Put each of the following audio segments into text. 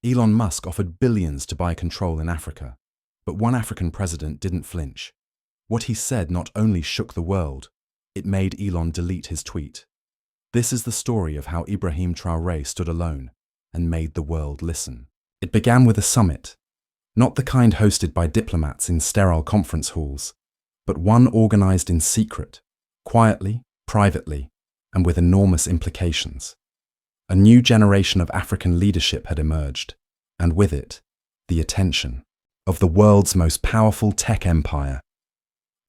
Elon Musk offered billions to buy control in Africa, but one African president didn't flinch. What he said not only shook the world, it made Elon delete his tweet. This is the story of how IBRAHIM Traoré stood alone and made the world listen. It began with a summit, not the kind hosted by diplomats in sterile conference halls, but one organized in secret, quietly, privately, and with enormous implications. A new generation of African leadership had emerged, and with it, the attention of the world's most powerful tech empire,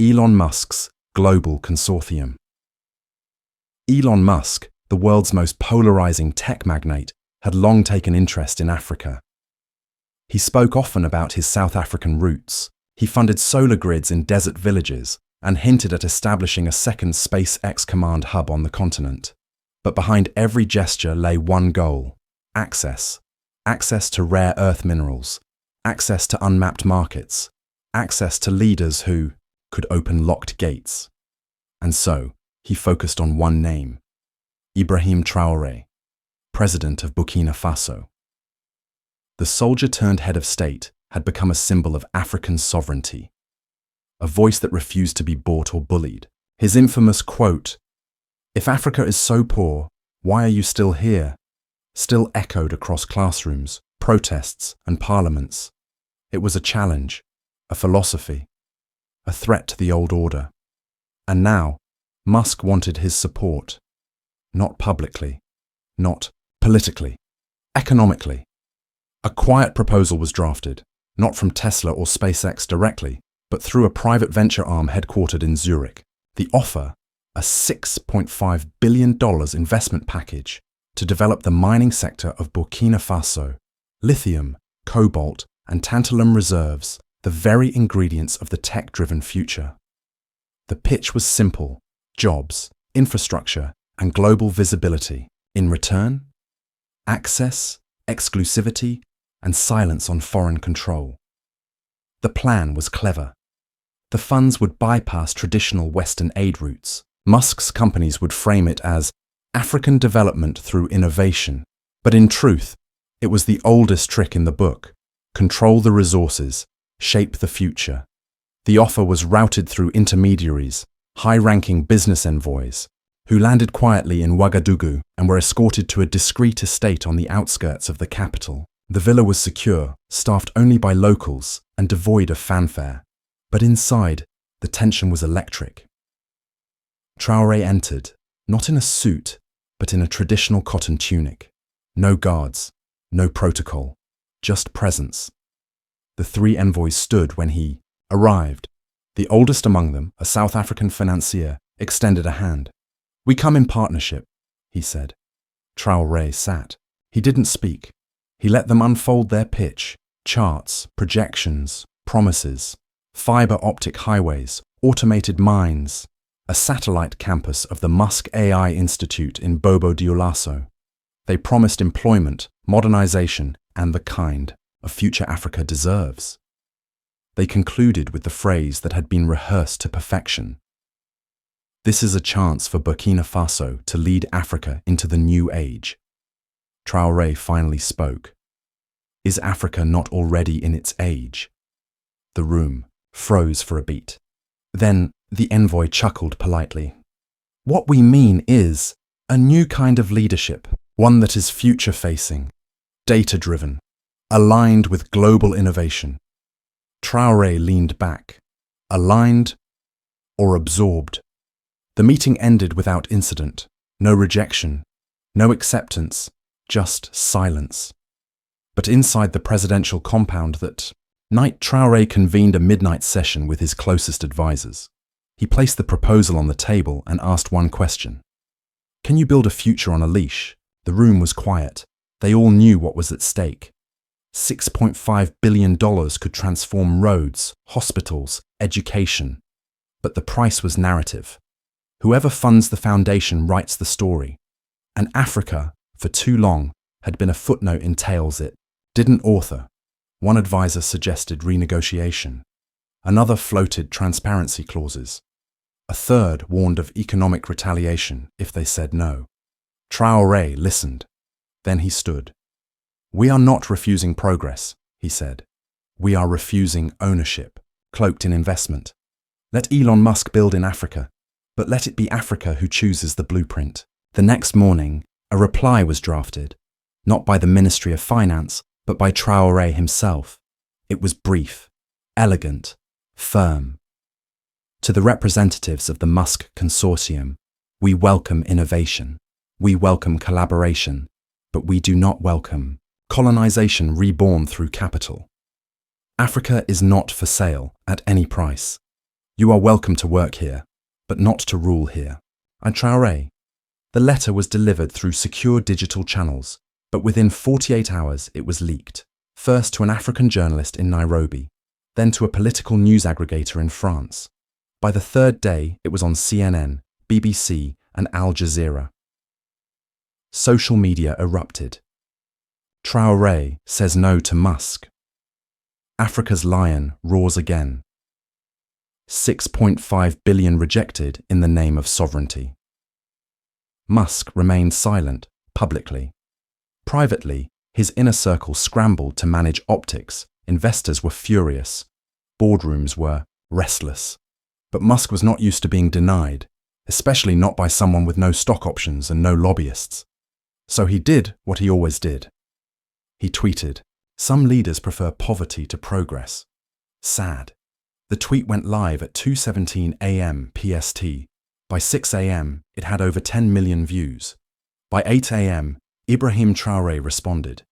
Elon Musk's global consortium. Elon Musk, the world's most polarizing tech magnate, had long taken interest in Africa. He spoke often about his South African roots. He funded solar grids in desert villages and hinted at establishing a second SpaceX command hub on the continent. But behind every gesture lay one goal: access. Access to rare earth minerals, access to unmapped markets, access to leaders who could open locked gates. And so, he focused on one name: IBRAHIM Traoré, president of Burkina Faso. The soldier turned head of state had become a symbol of African sovereignty, a voice that refused to be bought or bullied. His infamous quote, "If Africa is so poor, why are you still here?" still echoed across classrooms, protests, and parliaments. It was a challenge, a philosophy, a threat to the old order. And now, Musk wanted his support. Not publicly, not politically, economically. A quiet proposal was drafted, not from Tesla or SpaceX directly, but through a private venture arm headquartered in Zurich. The offer, a $6.5 billion investment package to develop the mining sector of Burkina Faso, lithium, cobalt, and tantalum reserves, the very ingredients of the tech-driven future. The pitch was simple: jobs, infrastructure, and global visibility. In return, access, exclusivity, and silence on foreign control. The plan was clever. The funds would bypass traditional Western aid routes. Musk's companies would frame it as African development through innovation. But in truth, it was the oldest trick in the book: control the resources, shape the future. The offer was routed through intermediaries, high-ranking business envoys, who landed quietly in Ouagadougou and were escorted to a discreet estate on the outskirts of the capital. The villa was secure, staffed only by locals, and devoid of fanfare. But inside, the tension was electric. Traoré entered, not in a suit, but in a traditional cotton tunic. No guards, no protocol, just presence. The three envoys stood when he arrived. The oldest among them, a South African financier, extended a hand. "We come in partnership," he said. Traoré sat. He didn't speak. He let them unfold their pitch: charts, projections, promises, fiber optic highways, automated mines, a satellite campus of the Musk AI Institute in Bobo Dioulasso. They promised employment, modernization, and the kind of future Africa deserves. They concluded with the phrase that had been rehearsed to perfection: "This is a chance for Burkina Faso to lead Africa into the new age." Traoré finally spoke. "Is Africa not already in its age?" The room froze for a beat. Then the envoy chuckled politely. "What we mean is a new kind of leadership, one that is future-facing, data-driven, aligned with global innovation." Traoré leaned back. Aligned or absorbed? The meeting ended without incident. No rejection, no acceptance, just silence. But inside the presidential compound that night, Traoré convened a midnight session with his closest advisors. He placed the proposal on the table and asked one question: "Can you build a future on a leash?" The room was quiet. They all knew what was at stake. $6.5 billion could transform roads, hospitals, education. But the price was narrative. Whoever funds the foundation writes the story. And Africa, for too long, had been a footnote in tales it didn't author. One advisor suggested renegotiation. Another floated transparency clauses. A third warned of economic retaliation if they said no. Traoré listened. Then he stood. "We are not refusing progress," he said. "We are refusing ownership, cloaked in investment. Let Elon Musk build in Africa, but let it be Africa who chooses the blueprint." The next morning, a reply was drafted, not by the Ministry of Finance, but by Traore himself. It was brief, elegant, firm. To the representatives of the Musk consortium, we welcome innovation, we welcome collaboration, but we do not welcome colonization reborn through capital. Africa is not for sale at any price. You are welcome to work here, but not to rule here. And Traore. The letter was delivered through secure digital channels, but within 48 hours it was leaked, first to an African journalist in Nairobi, then to a political news aggregator in France. By the third day, it was on CNN, BBC, and Al Jazeera. Social media erupted. Traore says no to Musk. Africa's lion roars again. 6.5 billion rejected in the name of sovereignty. Musk remained silent, publicly. Privately, his inner circle scrambled to manage optics. Investors were furious. Boardrooms were restless. But Musk was not used to being denied, especially not by someone with no stock options and no lobbyists. So he did what he always did. He tweeted, "Some leaders prefer poverty to progress." Sad. The tweet went live at 2:17 a.m. PST. By 6 a.m., it had over 10 million views. By 8 a.m., IBRAHIM Traoré responded.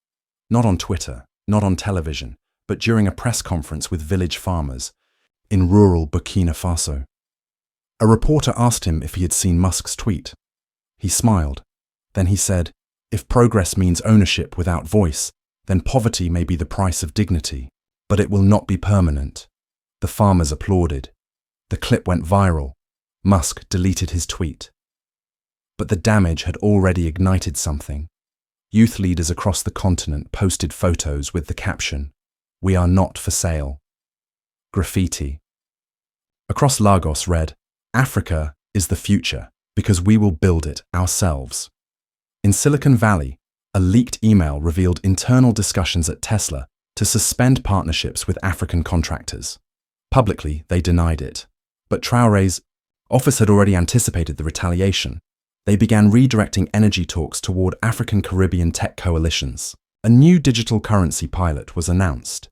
Not on Twitter, not on television, but during a press conference with village farmers in rural Burkina Faso. A reporter asked him if he had seen Musk's tweet. He smiled. Then he said, "If progress means ownership without voice, then poverty may be the price of dignity, but it will not be permanent." The farmers applauded. The clip went viral. Musk deleted his tweet. But the damage had already ignited something. Youth leaders across the continent posted photos with the caption, "We are not for sale." Graffiti. Across Lagos read, "Africa is the future because we will build it ourselves." In Silicon Valley, a leaked email revealed internal discussions at Tesla to suspend partnerships with African contractors. Publicly, they denied it. But Traoré's office had already anticipated the retaliation. They began redirecting energy talks toward African-Caribbean tech coalitions. A new digital currency pilot was announced,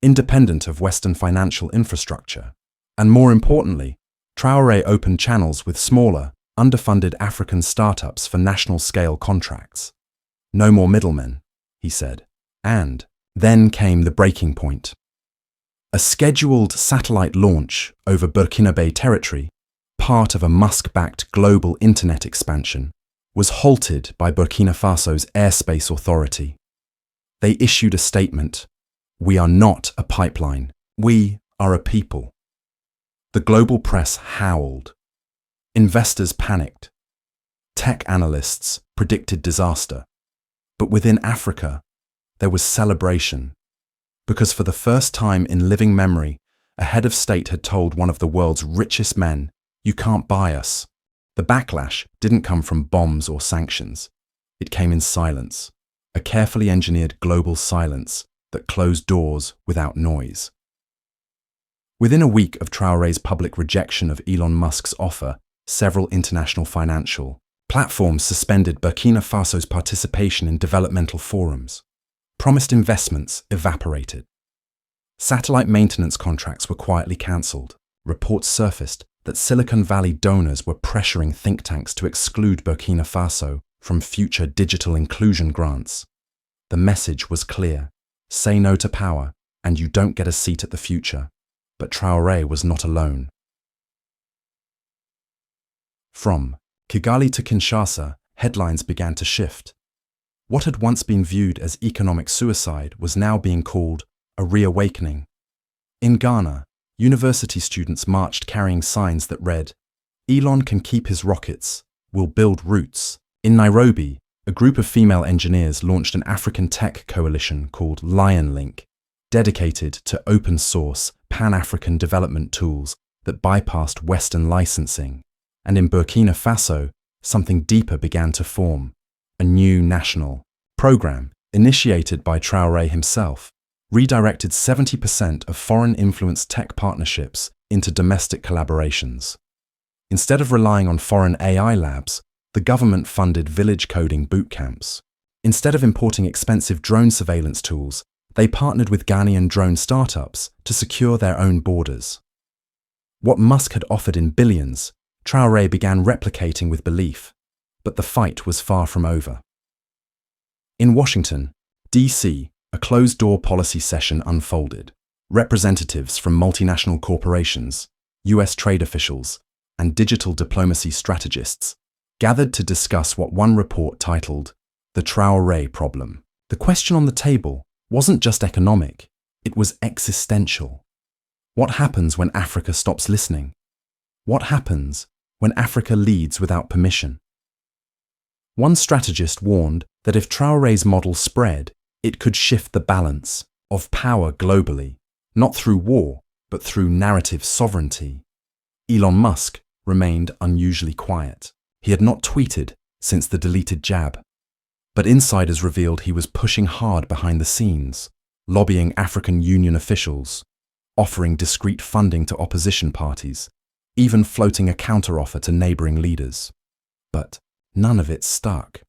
independent of Western financial infrastructure. And more importantly, Traoré opened channels with smaller, underfunded African startups for national-scale contracts. "No more middlemen," he said. And then came the breaking point. A scheduled satellite launch over Burkinabe territory, part of a Musk-backed global internet expansion, was halted by Burkina Faso's airspace authority. They issued a statement, "We are not a pipeline. We are a people." The global press howled. Investors panicked. Tech analysts predicted disaster. But within Africa, there was celebration. Because for the first time in living memory, a head of state had told one of the world's richest men, "You can't buy us." The backlash didn't come from bombs or sanctions. It came in silence, a carefully engineered global silence that closed doors without noise. Within a week of Traoré's public rejection of Elon Musk's offer, several international financial platforms suspended Burkina Faso's participation in developmental forums. Promised investments evaporated. Satellite maintenance contracts were quietly cancelled. Reports surfaced that Silicon Valley donors were pressuring think tanks to exclude Burkina Faso from future digital inclusion grants. The message was clear: say no to power, and you don't get a seat at the future. But Traoré was not alone. From Kigali to Kinshasa, headlines began to shift. What had once been viewed as economic suicide was now being called a reawakening. In Ghana, university students marched carrying signs that read, "Elon can keep his rockets, we'll build roots." In Nairobi, a group of female engineers launched an African tech coalition called Loin, dedicated to open-source, Pan-African development tools that bypassed Western licensing. And in Burkina Faso, something deeper began to form, a new national program initiated by Traore himself, redirected 70% of foreign-influenced tech partnerships into domestic collaborations. Instead of relying on foreign AI labs, the government funded village coding boot camps. Instead of importing expensive drone surveillance tools, they partnered with Ghanaian drone startups to secure their own borders. What Musk had offered in billions, Traore began replicating with belief, but the fight was far from over. In Washington, D.C., a closed-door policy session unfolded. Representatives from multinational corporations, U.S. trade officials, and digital diplomacy strategists gathered to discuss what one report titled the Traore problem. The question on the table wasn't just economic, it was existential. What happens when Africa stops listening? What happens when Africa leads without permission? One strategist warned that if Traore's model spread, it could shift the balance of power globally, not through war, but through narrative sovereignty. Elon Musk remained unusually quiet. He had not tweeted since the deleted jab. But insiders revealed he was pushing hard behind the scenes, lobbying African Union officials, offering discreet funding to opposition parties, even floating a counteroffer to neighboring leaders. But none of it stuck.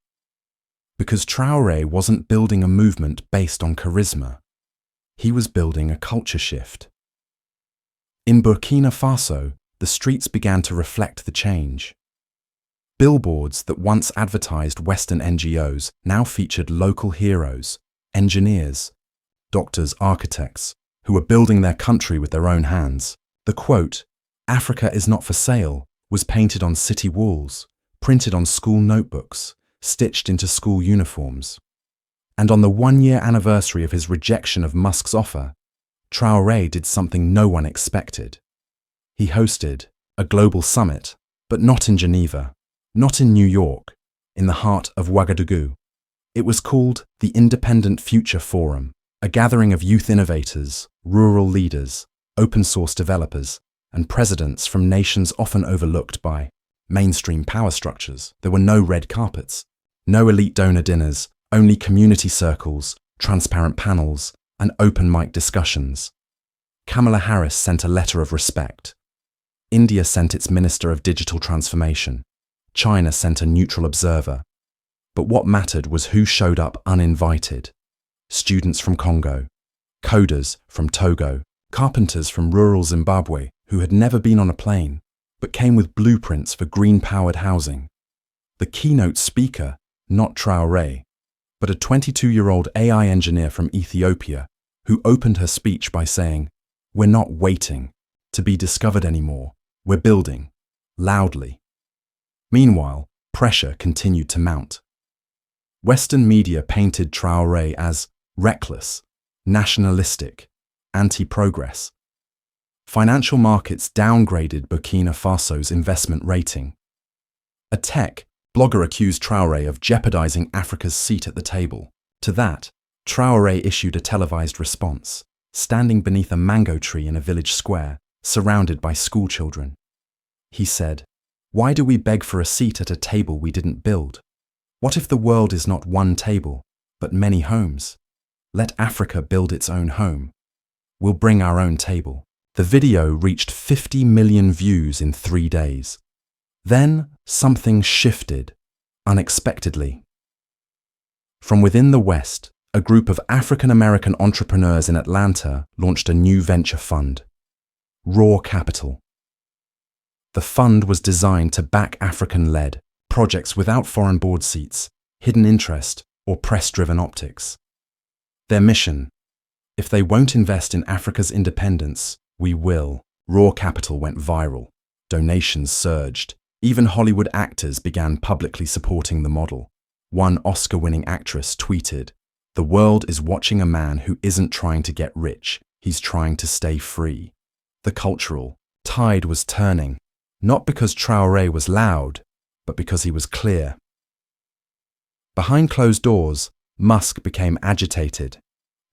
Because Traore wasn't building a movement based on charisma. He was building a culture shift. In Burkina Faso, the streets began to reflect the change. Billboards that once advertised Western NGOs now featured local heroes, engineers, doctors, architects, who were building their country with their own hands. The quote, "Africa is not for sale," was painted on city walls, printed on school notebooks, stitched into school uniforms. And on the one-year anniversary of his rejection of Musk's offer, Traore did something no one expected. He hosted a global summit, but not in Geneva, not in New York, in the heart of Ouagadougou. It was called the Independent Future Forum, a gathering of youth innovators, rural leaders, open-source developers, and presidents from nations often overlooked by mainstream power structures. There were no red carpets, no elite donor dinners, only community circles, transparent panels, and open mic discussions. Kamala Harris sent a letter of respect. India sent its Minister of Digital Transformation. China sent a neutral observer. But what mattered was who showed up uninvited. Students from Congo, coders from Togo, carpenters from rural Zimbabwe who had never been on a plane, but came with blueprints for green-powered housing. The keynote speaker, not Traore, but a 22-year-old AI engineer from Ethiopia who opened her speech by saying, "We're not waiting to be discovered anymore. We're building, loudly." Meanwhile, pressure continued to mount. Western media painted Traore as reckless, nationalistic, anti-progress. Financial markets downgraded Burkina Faso's investment rating. A tech blogger accused Traore of jeopardizing Africa's seat at the table. To that, Traore issued a televised response, standing beneath a mango tree in a village square, surrounded by schoolchildren. He said, "Why do we beg for a seat at a table we didn't build? What if the world is not one table, but many homes? Let Africa build its own home. We'll bring our own table." The video reached 50 million views in 3 days. Then something shifted, unexpectedly. From within the West, a group of African-American entrepreneurs in Atlanta launched a new venture fund, Raw Capital. The fund was designed to back African-led projects without foreign board seats, hidden interest, or press-driven optics. Their mission: if they won't invest in Africa's independence, we will. Raw Capital went viral. Donations surged. Even Hollywood actors began publicly supporting the model. One Oscar-winning actress tweeted, "The world is watching a man who isn't trying to get rich, he's trying to stay free." The cultural tide was turning, not because Traore was loud, but because he was clear. Behind closed doors, Musk became agitated.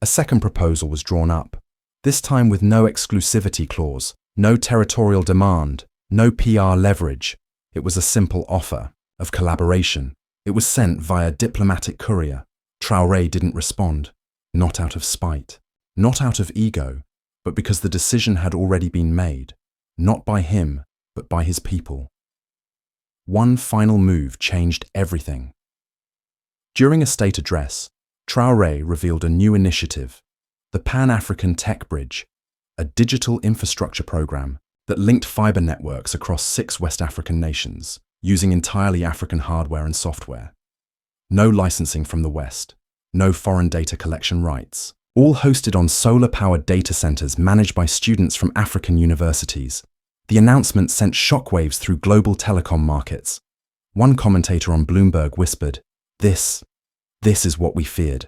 A second proposal was drawn up, this time with no exclusivity clause, no territorial demand, no PR leverage. It was a simple offer of collaboration. It was sent via diplomatic courier. Traore didn't respond, not out of spite, not out of ego, but because the decision had already been made, not by him, but by his people. One final move changed everything. During a state address, Traore revealed a new initiative, the Pan-African Tech Bridge, a digital infrastructure program that linked fiber networks across 6 West African nations, using entirely African hardware and software. No licensing from the West, no foreign data collection rights, all hosted on solar-powered data centers managed by students from African universities. The announcement sent shockwaves through global telecom markets. One commentator on Bloomberg whispered, This is what we feared.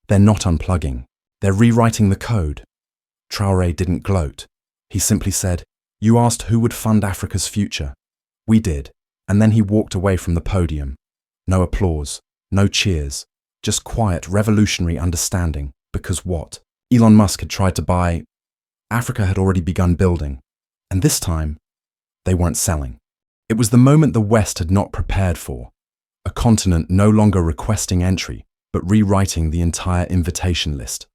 They're not unplugging. They're rewriting the code." Traore didn't gloat. He simply said, "You asked who would fund Africa's future. We did." And then he walked away from the podium. No applause, no cheers, just quiet, revolutionary understanding. Because what? Elon Musk had tried to buy. Africa had already begun building. And this time, they weren't selling. It was the moment the West had not prepared for. A continent no longer requesting entry, but rewriting the entire invitation list.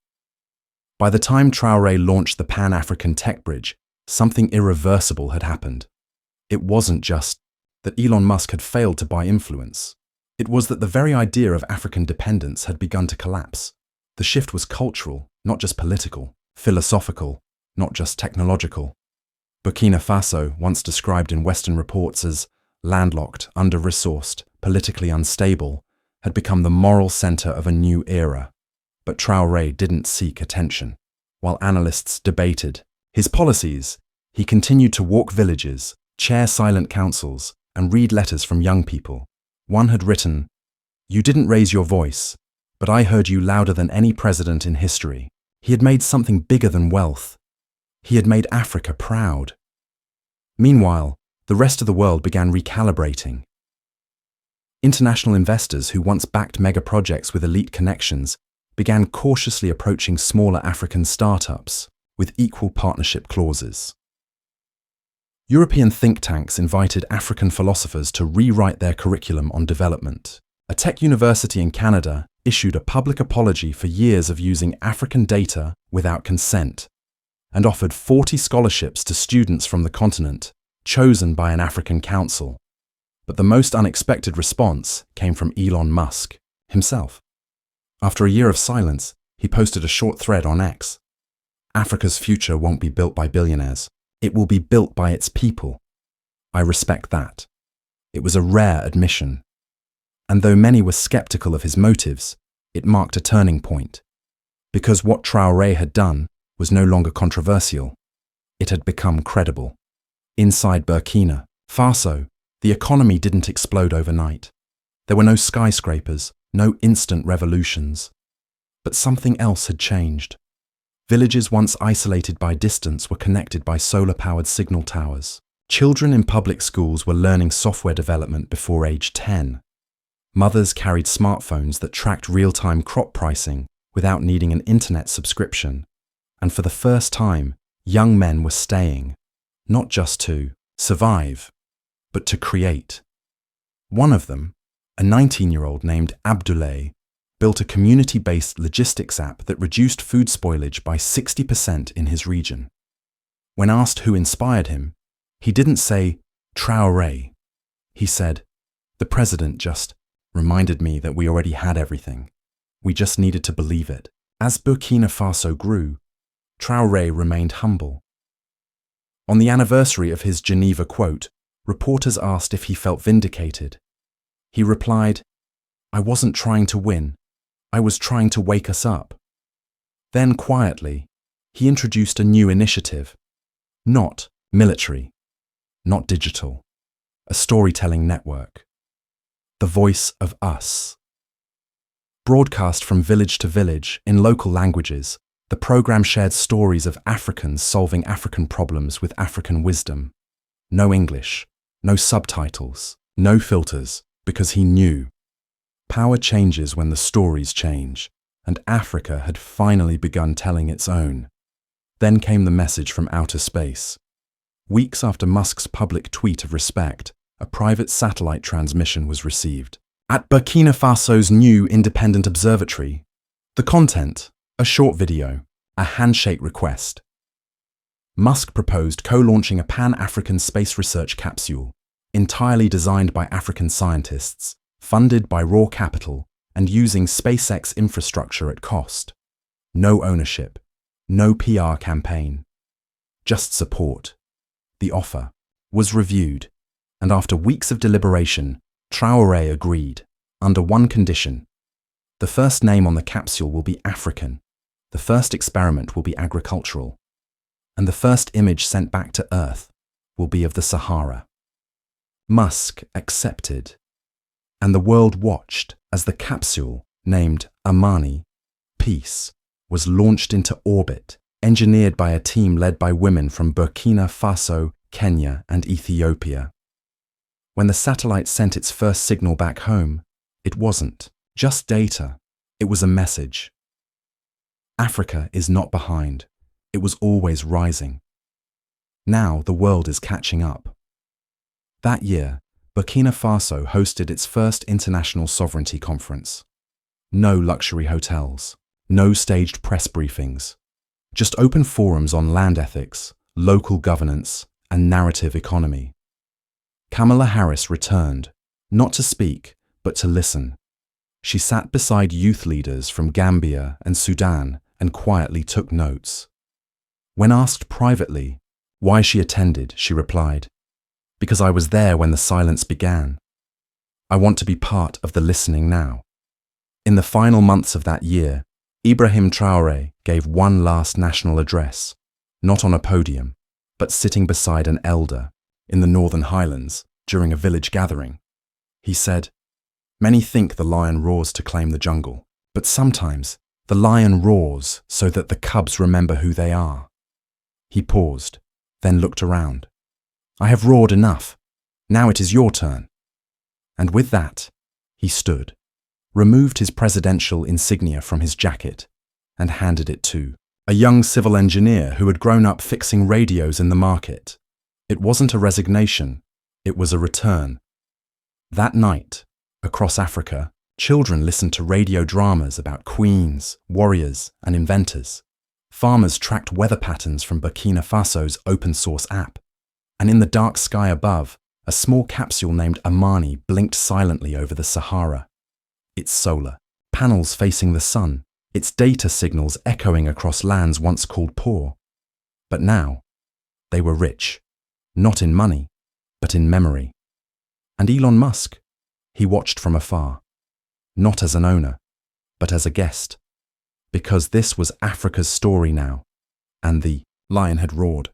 By the time Traore launched the Pan-African Tech Bridge, something irreversible had happened. It wasn't just that Elon Musk had failed to buy influence. It was that the very idea of African dependence had begun to collapse. The shift was cultural, not just political, philosophical, not just technological. Burkina Faso, once described in Western reports as landlocked, under-resourced, politically unstable, had become the moral center of a new era. But Traore didn't seek attention. While analysts debated his policies, he continued to walk villages, chair silent councils, and read letters from young people. One had written, "You didn't raise your voice, but I heard you louder than any president in history." He had made something bigger than wealth. He had made Africa proud. Meanwhile, the rest of the world began recalibrating. International investors who once backed mega projects with elite connections began cautiously approaching smaller African startups with equal partnership clauses. European think tanks invited African philosophers to rewrite their curriculum on development. A tech university in Canada issued a public apology for years of using African data without consent and offered 40 scholarships to students from the continent, chosen by an African council. But the most unexpected response came from Elon Musk himself. After a year of silence, he posted a short thread on X. "Africa's future won't be built by billionaires. It will be built by its people. I respect that." It was a rare admission. And though many were skeptical of his motives, it marked a turning point. Because what Traore had done was no longer controversial. It had become credible. Inside Burkina Faso, the economy didn't explode overnight. There were no skyscrapers, no instant revolutions. But something else had changed. Villages once isolated by distance were connected by solar-powered signal towers. Children in public schools were learning software development before age 10. Mothers carried smartphones that tracked real-time crop pricing without needing an internet subscription. And for the first time, young men were staying, not just to survive, but to create. One of them, a 19-year-old named Abdoulaye, built a community-based logistics app that reduced food spoilage by 60% in his region. When asked who inspired him, he didn't say Traore. He said, "The president just reminded me that we already had everything. We just needed to believe it." As Burkina Faso grew, Traore remained humble. On the anniversary of his Geneva quote, reporters asked if he felt vindicated. He replied, "I wasn't trying to win. I was trying to wake us up." Then quietly, he introduced a new initiative. Not military, not digital, a storytelling network. The Voice of Us. Broadcast from village to village in local languages, the program shared stories of Africans solving African problems with African wisdom. No English, no subtitles, no filters, because he knew. Power changes when the stories change, and Africa had finally begun telling its own. Then came the message from outer space. Weeks after Musk's public tweet of respect, a private satellite transmission was received. At Burkina Faso's new independent observatory, the content, a short video, a handshake request. Musk proposed co-launching a pan-African space research capsule, entirely designed by African scientists, funded by raw capital, and using SpaceX infrastructure at cost. No ownership, no PR campaign, just support. The offer was reviewed, and after weeks of deliberation, Traore agreed, under one condition. The first name on the capsule will be African, the first experiment will be agricultural, and the first image sent back to Earth will be of the Sahara. Musk accepted, and the world watched as the capsule, named Amani, Peace, was launched into orbit, engineered by a team led by women from Burkina Faso, Kenya, and Ethiopia. When the satellite sent its first signal back home, it wasn't just data, it was a message. Africa is not behind, it was always rising. Now the world is catching up. That year, Burkina Faso hosted its first international sovereignty conference. No luxury hotels, no staged press briefings, just open forums on land ethics, local governance, and narrative economy. Kamala Harris returned, not to speak, but to listen. She sat beside youth leaders from Gambia and Sudan and quietly took notes. When asked privately why she attended, she replied, "Because I was there when the silence began. I want to be part of the listening now." In the final months of that year, IBRAHIM Traoré gave one last national address, not on a podium, but sitting beside an elder in the Northern Highlands during a village gathering. He said, "Many think the lion roars to claim the jungle, but sometimes the lion roars so that the cubs remember who they are." He paused, then looked around. "I have roared enough. Now it is your turn." And with that, he stood, removed his presidential insignia from his jacket, and handed it to a young civil engineer who had grown up fixing radios in the market. It wasn't a resignation, it was a return. That night, across Africa, children listened to radio dramas about queens, warriors, and inventors. Farmers tracked weather patterns from Burkina Faso's open-source app. And in the dark sky above, a small capsule named Amani blinked silently over the Sahara. Its solar panels facing the sun, its data signals echoing across lands once called poor. But now, they were rich, not in money, but in memory. And Elon Musk, he watched from afar, not as an owner, but as a guest, because this was Africa's story now, and the lion had roared.